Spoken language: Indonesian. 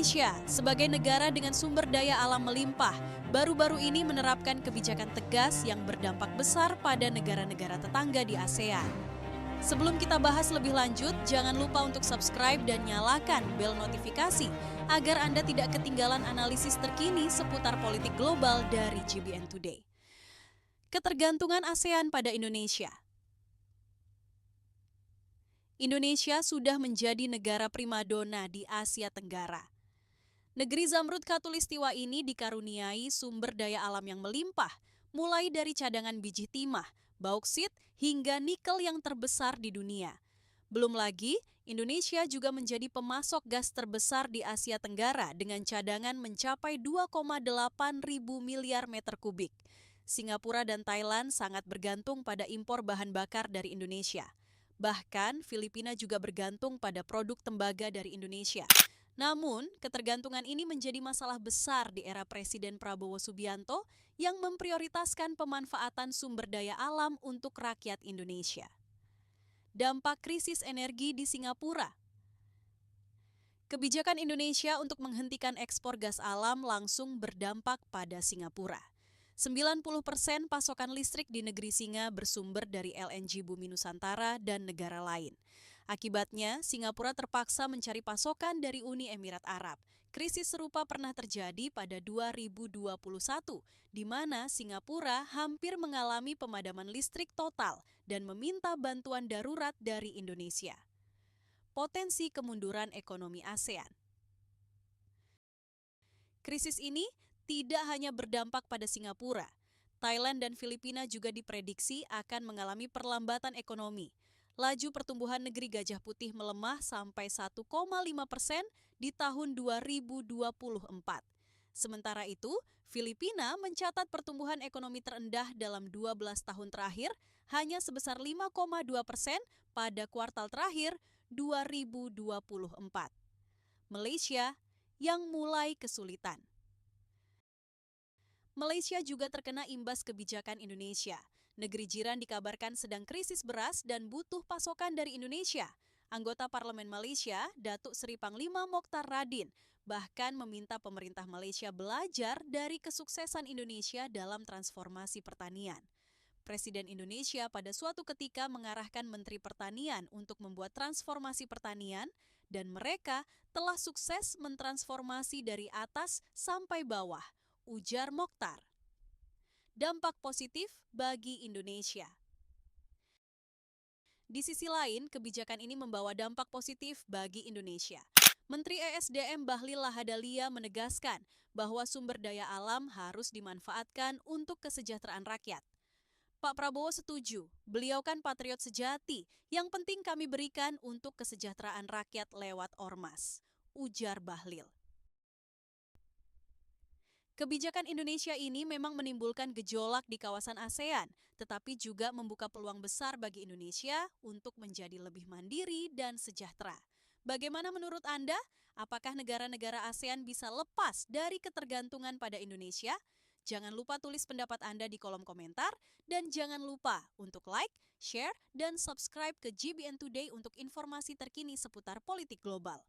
Indonesia, sebagai negara dengan sumber daya alam melimpah, baru-baru ini menerapkan kebijakan tegas yang berdampak besar pada negara-negara tetangga di ASEAN. Sebelum kita bahas lebih lanjut, jangan lupa untuk subscribe dan nyalakan bel notifikasi agar Anda tidak ketinggalan analisis terkini seputar politik global dari GBN Today. Ketergantungan ASEAN pada Indonesia. Indonesia sudah menjadi negara primadona di Asia Tenggara. Negeri Zamrud Khatulistiwa ini dikaruniai sumber daya alam yang melimpah, mulai dari cadangan biji timah, bauksit, hingga nikel yang terbesar di dunia. Belum lagi, Indonesia juga menjadi pemasok gas terbesar di Asia Tenggara dengan cadangan mencapai 2,8 ribu miliar meter kubik. Singapura dan Thailand sangat bergantung pada impor bahan bakar dari Indonesia. Bahkan, Filipina juga bergantung pada produk tembaga dari Indonesia. Namun, ketergantungan ini menjadi masalah besar di era Presiden Prabowo Subianto yang memprioritaskan pemanfaatan sumber daya alam untuk rakyat Indonesia. Dampak krisis energi di Singapura. Kebijakan Indonesia untuk menghentikan ekspor gas alam langsung berdampak pada Singapura. 90% pasokan listrik di negeri Singa bersumber dari LNG Bumi Nusantara dan negara lain. Akibatnya, Singapura terpaksa mencari pasokan dari Uni Emirat Arab. Krisis serupa pernah terjadi pada 2021, di mana Singapura hampir mengalami pemadaman listrik total dan meminta bantuan darurat dari Indonesia. Potensi kemunduran ekonomi ASEAN. Krisis ini tidak hanya berdampak pada Singapura. Thailand dan Filipina juga diprediksi akan mengalami perlambatan ekonomi. Laju pertumbuhan negeri Gajah Putih melemah sampai 1,5% di tahun 2024. Sementara itu, Filipina mencatat pertumbuhan ekonomi terendah dalam 12 tahun terakhir, hanya sebesar 5,2% pada kuartal terakhir 2024. Malaysia yang mulai kesulitan. Malaysia juga terkena imbas kebijakan Indonesia. Negeri jiran dikabarkan sedang krisis beras dan butuh pasokan dari Indonesia. Anggota Parlemen Malaysia, Datuk Seri Panglima Mokhtar Radin, bahkan meminta pemerintah Malaysia belajar dari kesuksesan Indonesia dalam transformasi pertanian. Presiden Indonesia pada suatu ketika mengarahkan Menteri Pertanian untuk membuat transformasi pertanian, dan mereka telah sukses mentransformasi dari atas sampai bawah, ujar Mokhtar. Dampak positif bagi Indonesia. Di sisi lain, kebijakan ini membawa dampak positif bagi Indonesia. Menteri ESDM Bahlil Lahadalia menegaskan bahwa sumber daya alam harus dimanfaatkan untuk kesejahteraan rakyat. Pak Prabowo setuju, beliau kan patriot sejati, yang penting kami berikan untuk kesejahteraan rakyat lewat ormas, ujar Bahlil. Kebijakan Indonesia ini memang menimbulkan gejolak di kawasan ASEAN, tetapi juga membuka peluang besar bagi Indonesia untuk menjadi lebih mandiri dan sejahtera. Bagaimana menurut Anda? Apakah negara-negara ASEAN bisa lepas dari ketergantungan pada Indonesia? Jangan lupa tulis pendapat Anda di kolom komentar, dan jangan lupa untuk like, share, dan subscribe ke GBN Today untuk informasi terkini seputar politik global.